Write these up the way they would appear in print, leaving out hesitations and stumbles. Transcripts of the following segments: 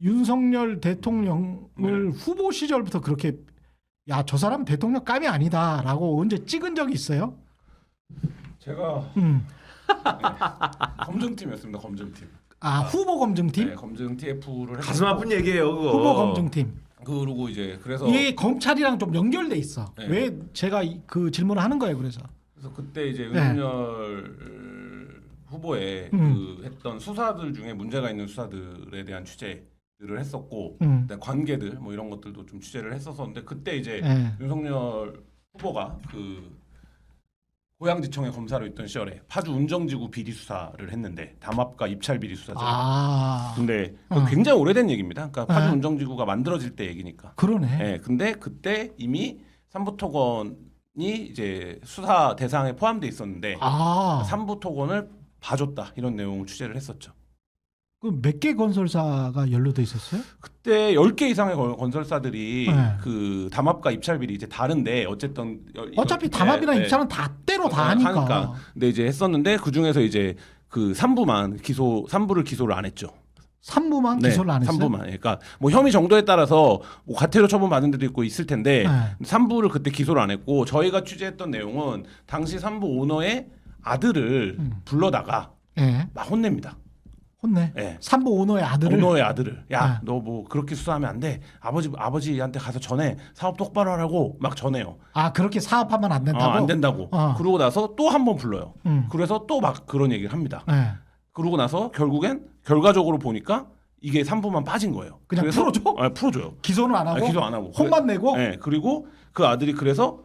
윤석열 대통령을 후보 시절부터 그렇게 야, 저 사람 대통령 감이 아니다라고 언제 찍은 적이 있어요? 제가 검증팀이었습니다. 검증팀. 아, 후보 검증팀? 네, 검증 TF를 가슴 아픈 얘기예요, 그거. 후보 검증팀. 그러고 이제 그래서 이게 검찰이랑 좀 연결돼 있어. 네. 왜 제가 그 질문을 하는 거예요, 그래서. 그때 이제 네. 윤석열 후보의 그 했던 수사들 중에 문제가 있는 수사들에 대한 취재들을 했었고 그다음에 관계들 뭐 이런 것들도 좀 취재를 했었었는데 그때 이제 윤석열 후보가 그 고양지청의 검사로 있던 시절에 파주 운정지구 비리 수사를 했는데 담합과 입찰 비리 수사죠. 근데 굉장히 오래된 얘기입니다. 그러니까 파주 운정지구가 만들어질 때 얘기니까. 그러네. 네, 근데 그때 이미 삼부토건이 이제 수사 대상에 포함돼 있었는데 삼부토건을 봐줬다 이런 내용을 취재를 했었죠. 그 몇 개 건설사가 연루돼 있었어요? 그때 10개 이상의 건설사들이 그 담합과 입찰 비리 이제 다른데 어쨌든 어차피 담합이나 입찰은 다 때로 다 하니까. 근데 이제 했었는데 그 중에서 이제 그 3부를 기소를 안 했죠. 3부만 기소를 안 했어요? 3부만. 그러니까 뭐 혐의 정도에 따라서 뭐 과태료 처분 받은 데도 있고 있을 텐데 3부를 그때 기소를 안 했고 저희가 취재했던 내용은 당시 3부 오너의 아들을 불러다가 막 혼냅니다. 혼내. 네. 3부 오너의 아들을. 야, 너 뭐 그렇게 수사하면 안 돼. 아버지한테 가서 전해. 사업 똑바로 하라고 막 전해요. 아, 그렇게 사업하면 안 된다고? 안 된다고. 그러고 나서 또 한 번 불러요. 그래서 또 막 그런 얘기를 합니다. 그러고 나서 결국엔 결과적으로 보니까 이게 3부만 빠진 거예요. 그냥 풀어줘? 풀어줘요. 기소는 안 하고? 기소 안 하고. 혼만 내고? 네. 그리고 그 아들이 그래서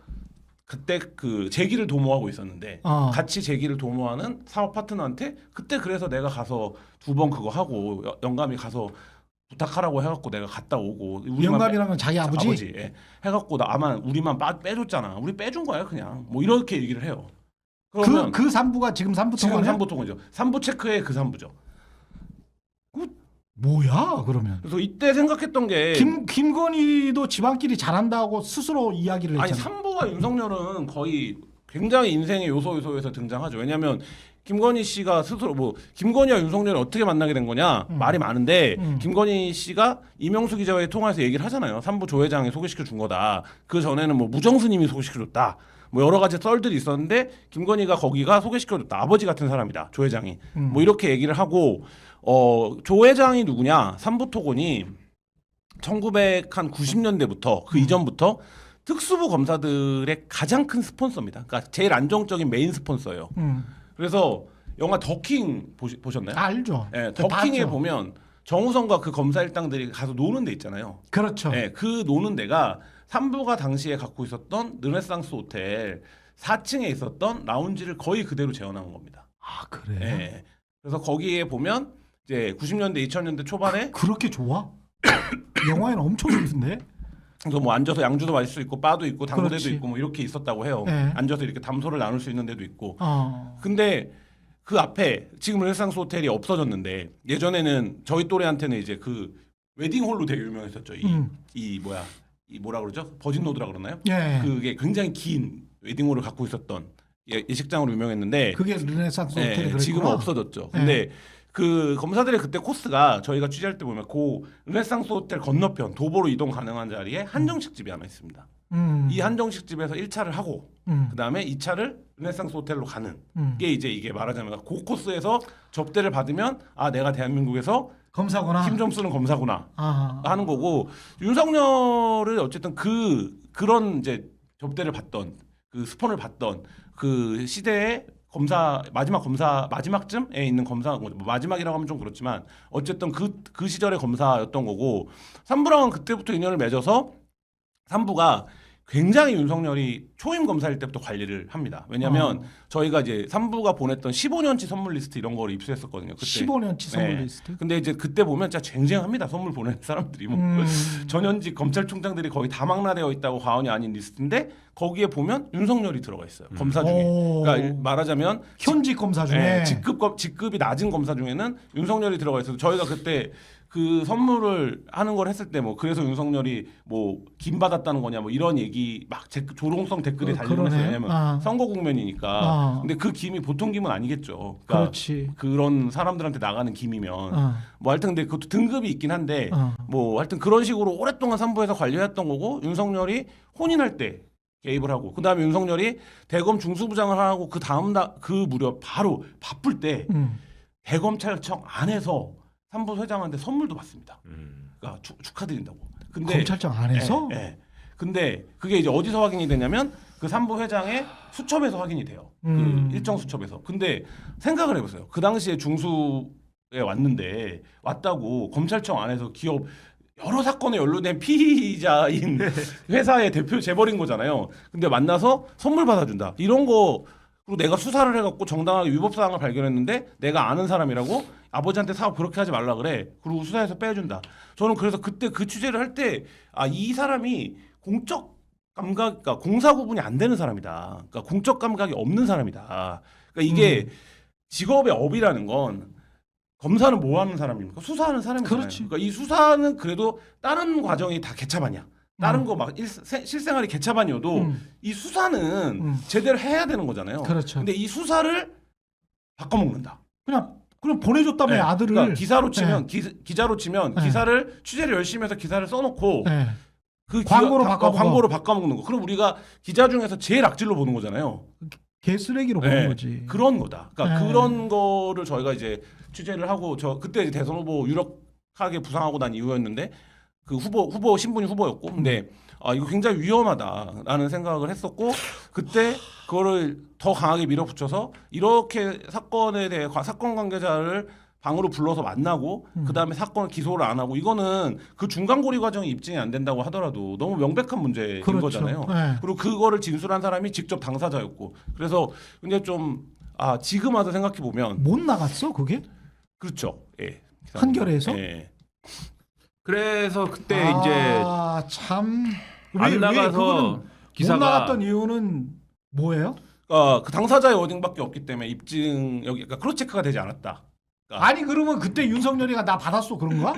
그때 그 제기를 도모하고 있었는데 같이 제기를 도모하는 사업 파트너한테 그때 그래서 내가 가서 2번 그거 하고 영감이 가서 부탁하라고 해갖고 내가 갔다 오고 영감이란 건 자기 아버지? 해갖고 아마 우리만 빼줬잖아. 우리 빼준 거야 그냥 뭐 이렇게 얘기를 해요. 그러면 그 3부가 지금 3부 지금 통화냐? 3부 통화죠. 3부 체크에 그 3부죠. 뭐야 그러면? 그래서 이때 생각했던 게 김건희도 집안끼리 잘한다고 스스로 이야기를 했잖아. 아니 3부와 윤석열은 거의 굉장히 인생의 요소에서 등장하죠. 왜냐하면 김건희 씨가 스스로 뭐 김건희와 윤석열이 어떻게 만나게 된 거냐 말이 많은데 김건희 씨가 이명수 기자와의 통화에서 얘기를 하잖아요. 3부 조 회장이 소개시켜 준 거다. 그 전에는 뭐 무정스님이 소개시켜 줬다. 뭐 여러 가지 썰들이 있었는데 김건희가 거기가 소개시켜 줬다. 아버지 같은 사람이다. 조 회장이. 뭐 이렇게 얘기를 하고 조 회장이 누구냐? 삼부토건이 1990년대부터 그 이전부터 특수부 검사들의 가장 큰 스폰서입니다. 그러니까 제일 안정적인 메인 스폰서예요. 그래서 영화 더킹 보셨나요? 알죠. 네, 더킹에 보면 정우성과 그 검사 일당들이 가서 노는 데 있잖아요. 그렇죠. 네, 그 노는 데가 삼부가 당시에 갖고 있었던 르네상스 호텔 4층에 있었던 라운지를 거의 그대로 재현한 겁니다. 아, 그래? 네. 그래서 거기에 보면 이제 90년대 2000년대 초반에 그렇게 좋아? 영화에는 엄청 좋던데? 그래서 뭐 앉아서 양주도 마실 수 있고 바도 있고 당구대도 그렇지. 있고 뭐 이렇게 있었다고 해요. 네. 앉아서 이렇게 담소를 나눌 수 있는 데도 있고. 근데 그 앞에 지금 르네상스 호텔이 없어졌는데 예전에는 저희 또래한테는 이제 그 웨딩홀로 되게 유명했었죠. 이 뭐라 그러죠? 버진로드라 그러나요? 예. 그게 굉장히 긴 웨딩홀을 갖고 있었던 예식장으로 유명했는데 그게 르네상스 호텔이 그랬구나. 지금은 없어졌죠. 근데 그 검사들의 그때 코스가 저희가 취재할 때 보면 그 르네상스 호텔 건너편 도보로 이동 가능한 자리에 한정식 집이 하나 있습니다. 이 한정식 집에서 1차를 하고 그다음에 2차를 르네상스 호텔로 가는 게 이게 말하자면 그 코스에서 접대를 받으면 아 내가 대한민국에서 검사구나. 힘 좀 쓰는 검사구나 하는 거고 윤석열을 어쨌든 그런 이제 접대를 받던 그 스폰을 받던 그 시대의 마지막쯤에 있는 검사, 뭐 마지막이라고 하면 좀 그렇지만 어쨌든 그 시절의 검사였던 거고 3부랑은 그때부터 인연을 맺어서 3부가 굉장히 윤석열이 초임 검사일 때부터 관리를 합니다. 왜냐하면 저희가 이제 3부가 보냈던 15년치 선물 리스트 이런 거를 입수했었거든요. 그때. 15년치 선물 리스트? 근데 이제 그때 보면 진짜 쟁쟁합니다. 선물 보내는 사람들이 뭐 전현직 검찰총장들이 거의 다 망라되어 있다고 과언이 아닌 리스트인데 거기에 보면 윤석열이 들어가 있어요. 검사 중에. 그러니까 말하자면 현직 검사 중에 직급이 낮은 검사 중에는 윤석열이 들어가 있어서 저희가 그때 그 선물을 하는 걸 했을 때 뭐 그래서 윤석열이 뭐 김 받았다는 거냐 뭐 이런 얘기 막 조롱성 댓글이 달리고 했어요. 왜냐면 선거 국면이니까. 근데 그 김이 보통 김은 아니겠죠. 그러니까 그렇지. 그런 사람들한테 나가는 김이면 뭐 하여튼 근데 그것도 등급이 있긴 한데 뭐 하여튼 그런 식으로 오랫동안 산부에서 관리했던 거고 윤석열이 혼인할 때 개입을 하고 그다음에 윤석열이 대검 중수부장을 하고 그 다음 그 무렵 바로 바쁠 때 대검찰청 안에서 산부 회장한테 선물도 받습니다. 그러니까 축하드린다고. 근데 검찰청 안에서? 예. 근데 그게 이제 어디서 확인이 되냐면 그 산부 회장의 수첩에서 확인이 돼요. 그 일정 수첩에서. 근데 생각을 해보세요. 그 당시에 중수에 왔다고 검찰청 안에서 기업 여러 사건에 연루된 피의자인 회사의 대표 재벌인 거잖아요. 근데 만나서 선물 받아준다. 이런 거 그리고 내가 수사를 해갖고 정당하게 위법 사항을 발견했는데 내가 아는 사람이라고 아버지한테 사업 그렇게 하지 말라 그래. 그리고 수사에서 빼준다. 저는 그래서 그때 그 취재를 할 때 이 사람이 공적 감각, 그러니까 공사 구분이 안 되는 사람이다. 그러니까 공적 감각이 없는 사람이다. 그러니까 이게 직업의 업이라는 건 검사는 뭐 하는 사람입니까? 수사하는 사람이잖아요. 그렇지. 그러니까 이 수사는 그래도 다른 과정이 다 개차반이야. 다른 거 막 실생활이 개차반이어도 이 수사는 제대로 해야 되는 거잖아요. 그렇죠. 근데 이 수사를 바꿔먹는다. 그냥 보내줬다며 네. 아들을. 그러니까 기사로 치면 기자로 치면 네. 기사를 취재를 열심히 해서 기사를 써놓고 네. 그 광고로 바꿔먹어. 광고로 바꿔먹는 거. 그럼 우리가 기자 중에서 제일 악질로 보는 거잖아요. 개쓰레기로 보는 네. 거지. 그런 거다. 그러니까 네. 그런 거를 저희가 이제 취재를 하고 저 그때 이제 대선 후보 유력하게 부상하고 난 이후였는데 그 후보 신분이 후보였고 근데 이거 굉장히 위험하다라는 생각을 했었고 그때 그거를 더 강하게 밀어붙여서 이렇게 사건에 대해 사건 관계자를 방으로 불러서 만나고 그다음에 사건을 기소를 안 하고 이거는 그 중간고리 과정이 입증이 안 된다고 하더라도 너무 명백한 문제인 그렇죠. 거잖아요. 네. 그리고 그거를 진술한 사람이 직접 당사자였고 그래서 근데 좀 지금 와서 생각해 보면 못 나갔어 그게? 그렇죠. 예. 한겨레에서? 예. 그래서 그때 이제 참. 안 나가서 기사가 못 나갔던 이유는 뭐예요? 그 당사자의 워딩밖에 없기 때문에 입증 여기 그러니까 크로스 체크가 되지 않았다. 아니 그러면 그때 윤석열이가 나 받았어 그런 거야?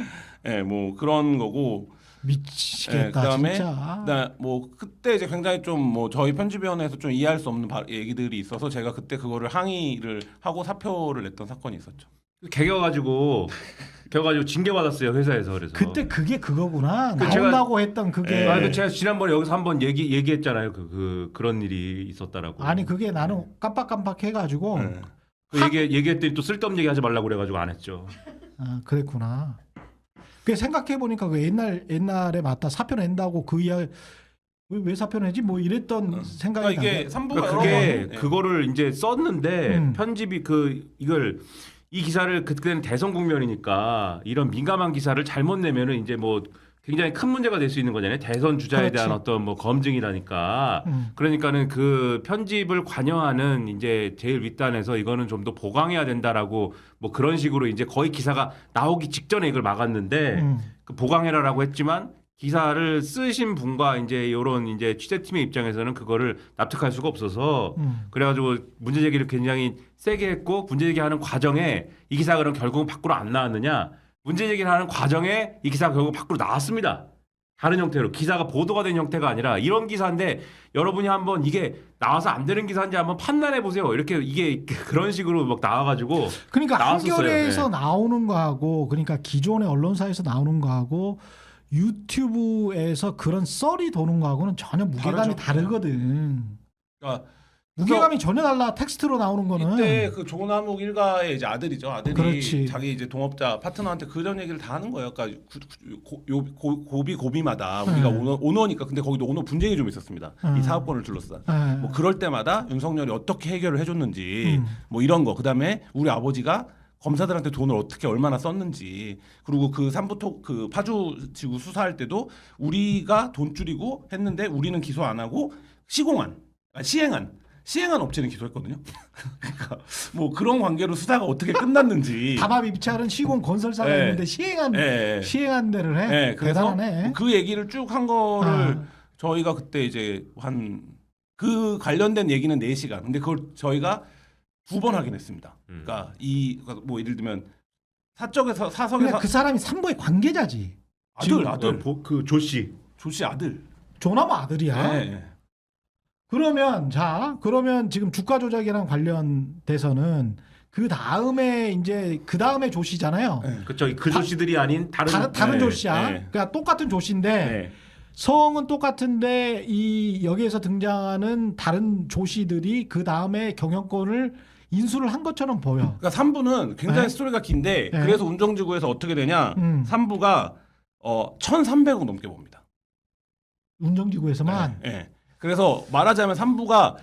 예, 뭐 그런 거고. 미치겠다 그다음에 진짜. 뭐 그때 이제 굉장히 좀 뭐 저희 편집위원회에서 좀 이해할 수 없는 얘기들이 있어서 제가 그때 그거를 항의를 하고 사표를 냈던 사건이 있었죠. 개겨가지고 징계받았어요 회사에서. 그래서 그때 그게 그거구나. 그 나온다고 했던 그게. 제가 지난번에 여기서 한번 얘기했잖아요. 그런 일이 있었다라고. 아니 그게 나는 깜빡깜빡 해가지고. 그 얘기했더니 또 쓸데없는 얘기하지 말라고 그래가지고 안 했죠. 그랬구나. 그 생각해 보니까 그 옛날에 맞다 사표 낸다고 그 이야기 왜 사표 내지 뭐 이랬던 생각이 그러니까 이게 나네. 삼부가 그게 그거를 이제 썼는데 편집이 이 기사를 그때는 대선 국면이니까 이런 민감한 기사를 잘못 내면은 이제 뭐 굉장히 큰 문제가 될 수 있는 거잖아요. 대선 주자에 그렇지. 대한 어떤 뭐 검증이라니까. 그러니까는 그 편집을 관여하는 이제 제일 윗단에서 이거는 좀 더 보강해야 된다라고 뭐 그런 식으로 이제 거의 기사가 나오기 직전에 이걸 막았는데 그 보강해라라고 했지만 기사를 쓰신 분과 이제 이런 이제 취재팀의 입장에서는 그거를 납득할 수가 없어서 그래가지고 문제 제기를 굉장히 세게 했고 문제 제기하는 과정에 이 기사가 그럼 결국은 밖으로 안 나왔느냐? 문제 제기를 하는 과정에 이 기사가 결국 밖으로 나왔습니다. 다른 형태로 기사가 보도가 된 형태가 아니라 이런 기사인데 여러분이 한번 이게 나와서 안 되는 기사인지 한번 판단해 보세요. 이렇게 이게 그런 식으로 막 나와가지고 그러니까 나왔었어요. 한겨레에서 네. 나오는 거하고 그러니까 기존의 언론사에서 나오는 거하고 유튜브에서 그런 썰이 도는 거하고는 전혀 무게감이 다르죠. 다르거든. 그러니까 무게감이 전혀 달라. 텍스트로 나오는 거는. 이때 그 조남욱 일가의 이제 아들이죠. 아들이 그렇지. 자기 이제 동업자 파트너한테 그런 얘기를 다 하는 거예요. 그러니까 고비마다 우리가 오너니까 근데 거기도 오너 분쟁이 좀 있었습니다. 이 사업권을 둘러싼. 뭐 그럴 때마다 윤석열이 어떻게 해결을 해줬는지 뭐 이런 거. 그다음에 우리 아버지가 검사들한테 돈을 어떻게 얼마나 썼는지 그리고 그 삼부토 그 파주지구 수사할 때도 우리가 돈 줄이고 했는데 우리는 기소 안 하고 시행한 업체는 기소했거든요. 그러니까 뭐 그런 관계로 수사가 어떻게 끝났는지. 다밥 입찰은 시공 건설사가 네. 있는데 시행한 데를 해. 네, 그래서 대단하네. 그 얘기를 쭉 한 거를 저희가 그때 이제 그 관련된 얘기는 4시간. 근데 그걸 저희가 2번 하긴 했습니다. 그러니까 뭐 예를 들면 사적에서 사석에서 그러니까 그 사람이 삼부의 관계자지. 아들 그 조씨. 조씨 아들. 조나무 아들이야. 네. 그러면 지금 주가 조작이랑 관련돼서는 그 다음에 조씨잖아요. 네. 그렇죠. 그 조씨들이 아닌 다른 네, 조씨야. 네. 그러니까 똑같은 조씨인데 네. 성은 똑같은데 이 여기에서 등장하는 다른 조씨들이 그 다음에 경영권을 인수를 한 것처럼 보여. 그러니까 3부는 굉장히 네. 스토리가 긴데 네. 그래서 운정지구에서 어떻게 되냐? 음. 3부가 1,300억 넘게 봅니다. 운정지구에서만. 네. 그래서 말하자면 3부가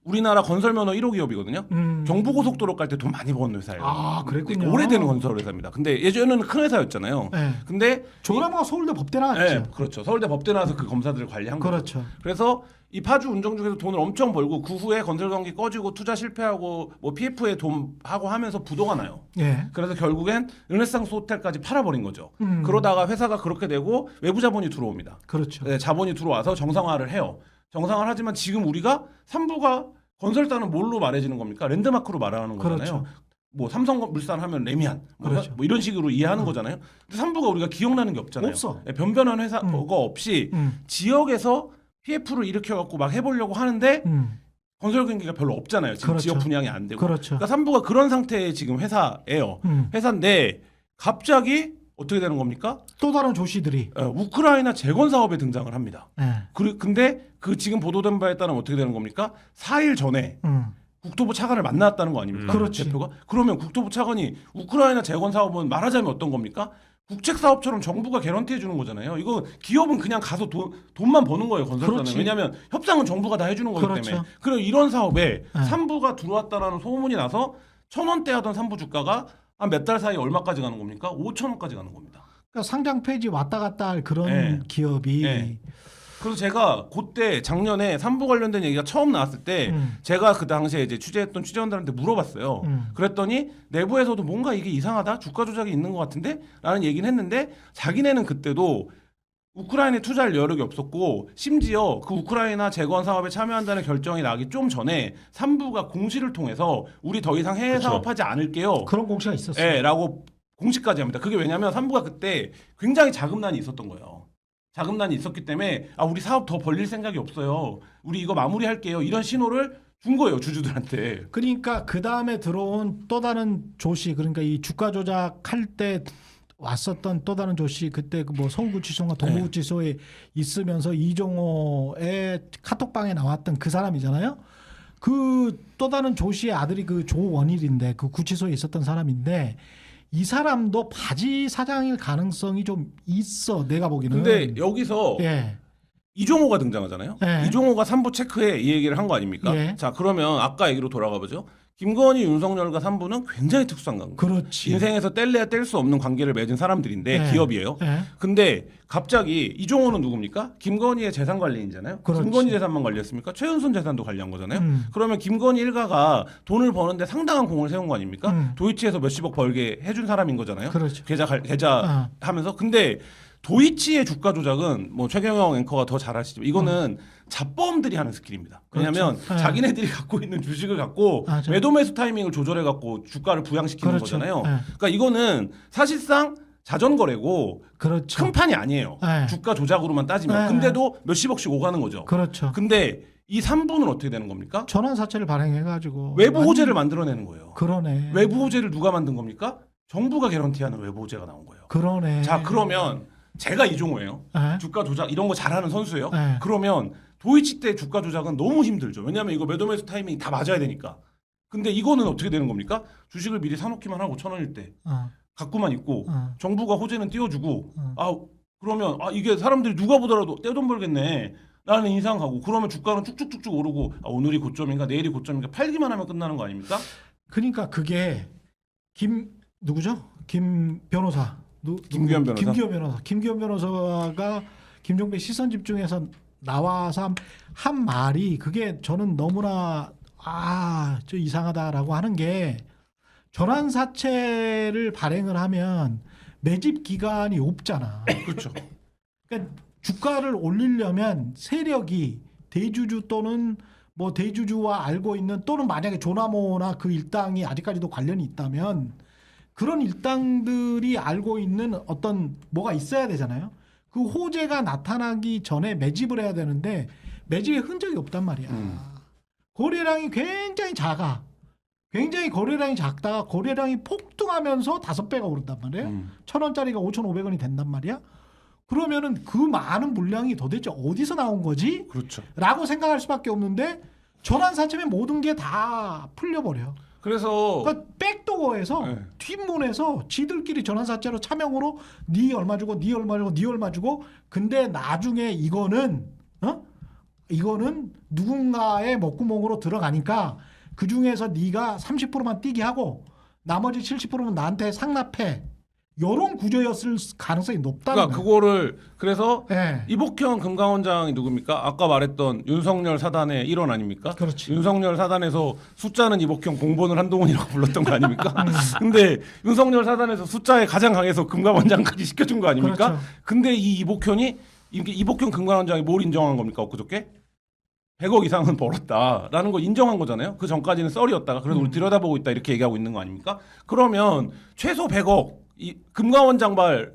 우리나라 건설 면허 1호 기업이거든요. 경부고속도로 깔 때 돈 많이 버는 회사예요. 아, 그랬군요. 오래된 건설 회사입니다. 근데 예전에는 큰 회사였잖아요. 네. 근데 조나무가 서울대 법대 나왔죠. 네, 그렇죠. 서울대 법대 나와서 그 검사들을 관리한 거죠. 그렇죠. 그래서 이 파주 운정중에서 돈을 엄청 벌고 그 후에 건설 경기 꺼지고 투자 실패하고 뭐 PF에 돈 하고 하면서 부도가 나요. 예. 그래서 결국엔 르네상스 호텔까지 팔아버린 거죠. 음. 그러다가 회사가 그렇게 되고 외부 자본이 들어옵니다. 그렇죠. 네, 자본이 들어와서 정상화를 해요. 정상화를 하지만 지금 우리가 3부가 건설사는 뭘로 말해지는 겁니까? 랜드마크로 말하는 거잖아요. 그렇죠. 뭐 삼성물산 하면 레미안 뭐, 그렇죠. 뭐 이런 식으로 이해하는 거잖아요. 근데 3부가 우리가 기억나는 게 없잖아요. 없어. 네, 변변한 회사가 없이 지역에서 PF를 일으켜 갖고 막 해보려고 하는데 건설 경기가 별로 없잖아요. 지금 그렇죠. 지역 분양이 안 되고. 그렇죠. 그러니까 3부가 그런 상태의 지금 회사예요. 회사인데 갑자기 어떻게 되는 겁니까? 또 다른 조씨들이. 우크라이나 재건 사업에 등장을 합니다. 예. 근데 그 지금 보도된 바에 따르면 어떻게 되는 겁니까? 4일 전에 국토부 차관을 만났다는 거 아닙니까? 그렇지. 대표가? 그러면 국토부 차관이 우크라이나 재건 사업은 말하자면 어떤 겁니까? 국책 사업처럼 정부가 개런티해 주는 거잖아요. 이거 기업은 그냥 가서 돈만 버는 거예요. 건설사는. 그렇지. 왜냐하면 협상은 정부가 다 해주는 거기 그렇죠. 때문에. 그리고 이런 사업에 네. 3부가 들어왔다라는 소문이 나서 1,000원대 하던 3부 주가가 한 몇 달 사이에 얼마까지 가는 겁니까? 5,000원까지 가는 겁니다. 그러니까 상장 폐지 왔다 갔다 할 그런 네. 기업이. 네. 그래서 제가 그때 작년에 3부 관련된 얘기가 처음 나왔을 때 제가 그 당시에 이제 취재했던 취재원들한테 물어봤어요. 그랬더니 내부에서도 뭔가 이게 이상하다, 주가 조작이 있는 것 같은데? 라는 얘기는 했는데 자기네는 그때도 우크라이나에 투자할 여력이 없었고 심지어 그 우크라이나 재건 사업에 참여한다는 결정이 나기 좀 전에 3부가 공시를 통해서 우리 더 이상 해외 그쵸. 사업하지 않을게요. 그런 공시가 있었어요. 예, 라고 공시까지 합니다. 그게 왜냐면 3부가 그때 굉장히 자금난이 있었던 거예요. 자금난이 있었기 때문에 우리 사업 더 벌릴 생각이 없어요. 우리 이거 마무리할게요. 이런 신호를 준 거예요, 주주들한테. 그러니까 그 다음에 들어온 또 다른 조씨, 그러니까 이 주가 조작할 때 왔었던 또 다른 조씨, 그때 그 뭐 서울구치소인가 동부구치소에 있으면서 이종호의 카톡방에 나왔던 그 사람이잖아요. 그 또 다른 조씨의 아들이 그 조원일인데 그 구치소에 있었던 사람인데 이 사람도 바지 사장일 가능성이 좀 있어, 내가 보기에는. 근데 여기서 예. 이종호가 등장하잖아요. 네. 이종호가 3부 체크에 이 얘기를 한 거 아닙니까? 예. 자, 그러면 아까 얘기로 돌아가 보죠. 김건희, 윤석열과 3부는 굉장히 특수한 관계. 그렇지. 인생에서 뗄래야 뗄 수 없는 관계를 맺은 사람들인데 네. 기업이에요. 예. 근데 갑자기 이종호는 누굽니까? 김건희의 재산 관리인잖아요. 그렇지. 김건희 재산만 관리했습니까? 최은순 재산도 관리한 거잖아요. 그러면 김건희 일가가 돈을 버는데 상당한 공을 세운 거 아닙니까? 도이치에서 몇십억 벌게 해준 사람인 거잖아요. 그렇죠. 계좌 하면서. 근데 도이치의 주가 조작은 뭐 최경영 앵커가 더 잘 아시지만 이거는 잡범들이 하는 스킬입니다. 왜냐하면 그렇죠. 네. 자기네들이 갖고 있는 주식을 갖고 맞아. 매도 매수 타이밍을 조절해 갖고 주가를 부양시키는 그렇죠. 거잖아요. 네. 그러니까 이거는 사실상 자전거래고 그렇죠. 큰 판이 아니에요. 네. 주가 조작으로만 따지면. 네. 근데도 몇십억씩 오가는 거죠. 그렇죠. 근데 이 3부는 어떻게 되는 겁니까? 전환 사채를 발행해가지고 외부 호재를 만들어내는 거예요. 그러네. 외부 호재를 누가 만든 겁니까? 정부가 개런티하는 외부 호재가 나온 거예요. 그러네. 자, 그러면 제가 이종호예요. 예? 주가 조작 이런 거 잘하는 선수예요. 네. 그러면 도이치 때 주가 조작은 너무 힘들죠. 왜냐하면 이거 매도 매수 타이밍이 다 맞아야 되니까. 근데 이거는 어떻게 되는 겁니까? 주식을 미리 사놓기만 하고 1,000원일 때 갖고만 있고 정부가 호재는 띄워주고 그러면 이게 사람들이 누가 보더라도 떼돈 벌겠네 라는 인상하고 그러면 주가는 쭉쭉쭉쭉 오르고 오늘이 고점인가 내일이 고점인가 팔기만 하면 끝나는 거 아닙니까? 그러니까 그게 누구죠? 김 변호사. 김규현 변호사. 김규현 변호사가 김종배 시선 집중해서 나와서 한 말이 그게 저는 너무나 저 이상하다라고 하는 게 전환 사채를 발행을 하면 매집 기간이 없잖아. 그렇죠. 그러니까 주가를 올리려면 세력이 대주주 또는 뭐 대주주와 알고 있는 또는 만약에 조나모나 그 일당이 아직까지도 관련이 있다면 그런 일당들이 알고 있는 어떤 뭐가 있어야 되잖아요. 그 호재가 나타나기 전에 매집을 해야 되는데 매집의 흔적이 없단 말이야. 거래량이 굉장히 작아. 굉장히 거래량이 작다가 거래량이 폭등하면서 5배가 오른단 말이에요. 1,000원짜리가 5,500원이 된단 말이야. 그러면은 그 많은 물량이 도대체 어디서 나온 거지? 그렇죠. 라고 생각할 수밖에 없는데 전환사채면 모든 게 다 풀려버려. 그래서 그러니까 백도어에서 네. 뒷문에서 지들끼리 전환사채로 차명으로 네 얼마 주고 네 얼마 주고 네 얼마 주고 근데 나중에 이거는 이거는 누군가의 목구멍으로 들어가니까 그 중에서 네가 30%만 띄게 하고 나머지 70%는 나한테 상납해. 이런 구조였을 가능성이 높다는 그러니까 거예요. 그거를 그래서 네. 이복현 금감원장이 누굽니까? 아까 말했던 윤석열 사단의 일원 아닙니까? 그렇지. 윤석열 사단에서 숫자는 이복현, 공본을 한동훈이라고 불렀던 거 아닙니까? 근데 윤석열 사단에서 숫자에 가장 강해서 금감원장까지 시켜준 거 아닙니까? 그렇죠. 근데 이 이복현이 이게 이복현 금감원장이 뭘 인정한 겁니까? 엊그저께? 100억 이상은 벌었다라는 거 인정한 거잖아요. 그 전까지는 썰이었다가 그래도 우리 들여다보고 있다 이렇게 얘기하고 있는 거 아닙니까? 그러면 최소 100억 이 금감원장발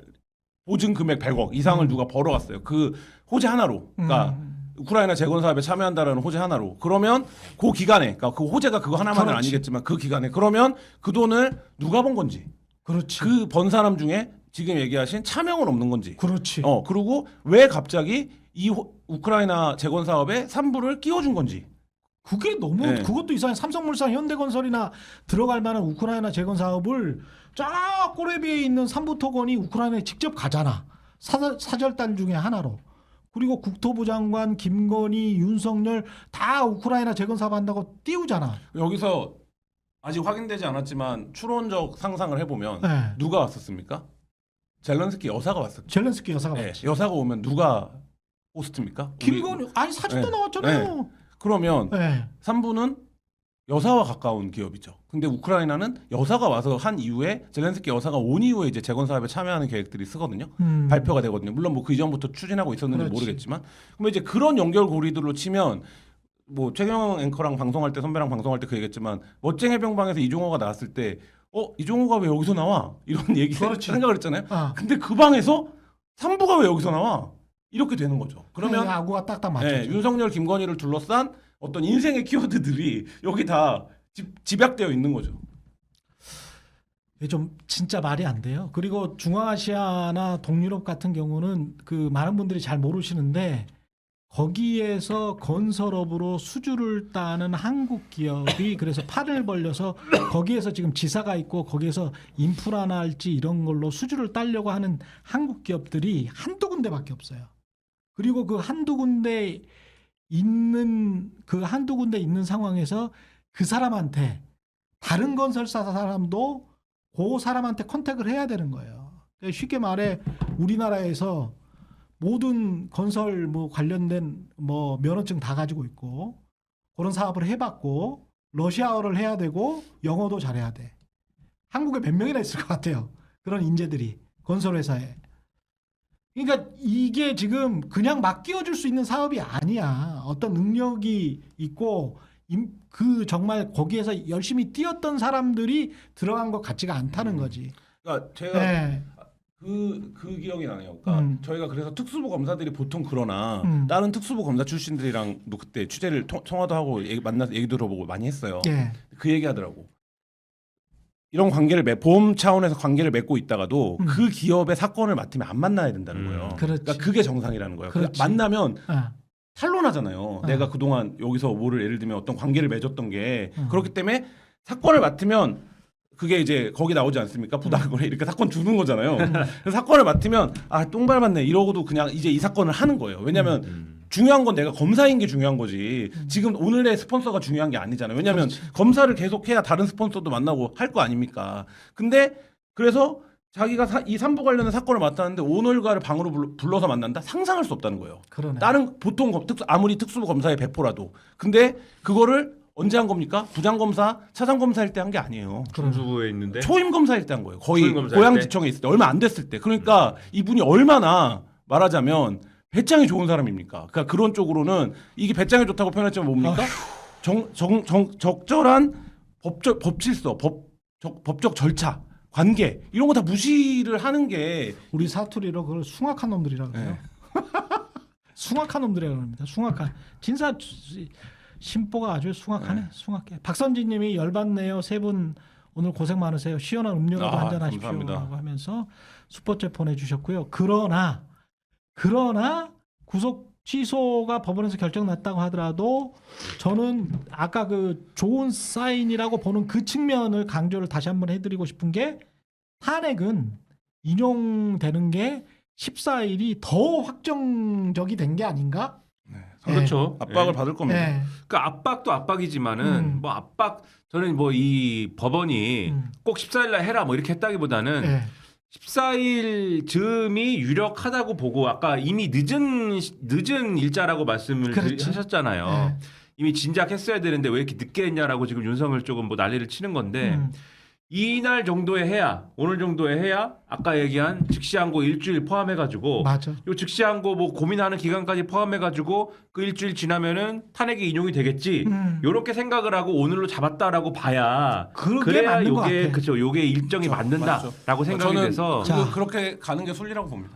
보증 금액 100억 이상을 누가 벌어왔어요. 그 호재 하나로. 그러니까 우크라이나 재건 사업에 참여한다라는 호재 하나로. 그러면 그 기간에, 그러니까 그 호재가 그거 하나만은 그렇지. 아니겠지만 그 기간에 그러면 그 돈을 누가 번 건지, 그렇지. 그 번 사람 중에 지금 얘기하신 차명은 없는 건지. 그렇지. 그리고 왜 갑자기 이 우크라이나 재건 사업에 3부를 끼워준 건지. 그게 너무 네. 그것도 이상해. 삼성물산, 현대건설이나 들어갈 만한 우크라이나 재건 사업을 저 꼬레비에 있는 삼부토건이 우크라이나에 직접 가잖아. 사절단 중에 하나로. 그리고 국토부 장관 김건희, 윤석열 다 우크라이나 재건 사업 한다고 띄우잖아. 여기서 아직 확인되지 않았지만 추론적 상상을 해보면 네. 누가 왔었습니까? 젤런스키 여사가 왔었죠. 젤렌스키 여사가 네, 왔지. 여사가 오면 누가 호스트입니까? 김건희 아니 사진도 네. 나왔잖아요. 그러면 네. 3부는 여사와 가까운 기업이죠. 근데 우크라이나는 여사가 와서 한 이후에 젤렌스키 여사가 온 이후에 이제 재건 사업에 참여하는 계획들이 쓰거든요. 발표가 되거든요. 물론 뭐 그 이전부터 추진하고 있었는지 그렇지. 모르겠지만, 그러면 이제 그런 연결고리들로 치면 뭐 최경영 앵커랑 방송할 때 선배랑 방송할 때 그 얘기했지만 멋쟁 해병방에서 이종호가 나왔을 때 이종호가 왜 여기서 나와? 이런 얘기 그렇지. 생각을 했잖아요. 아. 근데 그 방에서 3부가 왜 여기서 나와? 이렇게 되는 거죠. 그러면 아구가 딱딱 맞죠. 네, 윤석열, 김건희를 둘러싼 어떤 인생의 키워드들이 여기 다 집약되어 있는 거죠. 이게 좀 진짜 말이 안 돼요. 그리고 중앙아시아나 동유럽 같은 경우는 그 많은 분들이 잘 모르시는데 거기에서 건설업으로 수주를 따는 한국 기업이 그래서 팔을 벌려서 거기에서 지금 지사가 있고 거기에서 인프라나 할지 이런 걸로 수주를 따려고 하는 한국 기업들이 한두 군데밖에 없어요. 그리고 그 한두 군데 있는 상황에서 그 사람한테 다른 건설사 사람도 그 사람한테 컨택을 해야 되는 거예요. 그러니까 쉽게 말해 우리나라에서 모든 건설 뭐 관련된 뭐 면허증 다 가지고 있고 그런 사업을 해봤고 러시아어를 해야 되고 영어도 잘해야 돼. 한국에 몇 명이나 있을 것 같아요. 그런 인재들이 건설회사에. 그러니까 이게 지금 그냥 막 끼워줄 수 있는 사업이 아니야. 어떤 능력이 있고 그 정말 거기에서 열심히 뛰었던 사람들이 들어간 것 같지가 않다는 거지. 그러니까 제가 네. 그 기억이 나네요. 그러니까 저희가 그래서 특수부 검사들이 보통 그러나 다른 특수부 검사 출신들이랑도 그때 취재를 통화도 하고 만나서 얘기 들어보고 많이 했어요. 예. 그 얘기하더라고. 이런 관계를 보험 차원에서 관계를 맺고 있다가도 그 기업의 사건을 맡으면 안 만나야 된다는 거예요. 그렇지. 그러니까 그게 정상이라는 거예요. 그렇지. 만나면 아. 탄론하잖아요. 내가 그동안 여기서 뭐를 예를 들면 어떤 관계를 맺었던 게 그렇기 때문에 사건을 맡으면 그게 이제 거기 나오지 않습니까? 부당거래 이렇게 사건 주는 거잖아요. 그래서 사건을 맡으면 똥 밟았네 이러고도 그냥 이제 이 사건을 하는 거예요. 왜냐하면 중요한 건 내가 검사인 게 중요한 거지. 지금 오늘의 스폰서가 중요한 게 아니잖아요. 왜냐하면 검사를 계속해야 다른 스폰서도 만나고 할 거 아닙니까? 근데 그래서 자기가 이 삼부 관련된 사건을 맡았는데 오늘가를 방으로 불러서 만난다? 상상할 수 없다는 거예요. 그러네. 다른 보통 아무리 특수부 검사의 배포라도. 근데 그거를 언제 한 겁니까? 부장검사, 차장검사일 때 한 게 아니에요. 중수부에 있는데 초임검사일 때 한 거예요. 거의 초임검사일 고양지청에 있을 때 얼마 안 됐을 때. 그러니까 이분이 얼마나 말하자면 배짱이 좋은 사람입니까? 그러니까 그런 쪽으로는 이게 배짱이 좋다고 표현했지만 뭡니까? 적절한 법질서, 법적 절차 관계 이런 거 다 무시를 하는 게 우리 사투리로 그걸 숭악한 놈들이라고 그래요. 숭악한 놈들이라고 합니다. 숭악한 진사 심보가 아주 숭악하네. 숭악해. 박선진님이 열받네요. 세 분 오늘 고생 많으세요. 시원한 음료라도 한잔 하십시오라고 감사합니다. 하면서 슈퍼챗 보내주셨고요. 그러나 구속 취소가 법원에서 결정 났다고 하더라도 저는 아까 그 좋은 사인이라고 보는 그 측면을 강조를 다시 한번 해드리고 싶은 게 탄핵은 인용되는 게 14일이 더 확정적이 된 게 아닌가? 그렇죠. 압박을 예. 받을 겁니다. 네. 그 압박도 압박이지만은 뭐 압박 저는 뭐 이 법원이 꼭 14일 날 해라 뭐 이렇게 했다기보다는 네. 14일 즈음이 유력하다고 보고 아까 이미 늦은 일자라고 말씀을 그렇지. 하셨잖아요. 네. 이미 진작했어야 되는데 왜 이렇게 늦게 했냐라고 지금 윤석열 쪽은 뭐 난리를 치는 건데 이날 정도에 해야 오늘 정도에 해야 아까 얘기한 즉시항고 일주일 포함해가지고 맞아. 요 즉시항고 뭐 고민하는 기간까지 포함해가지고 그 일주일 지나면은 탄핵이 인용이 되겠지. 요렇게 생각을 하고 오늘로 잡았다라고 봐야 그게 그래야 맞는 것 요게 같아. 그쵸 요게 일정이 맞는다라고 생각이 저는 돼서 자. 그렇게 가는 게 순리라고 봅니다.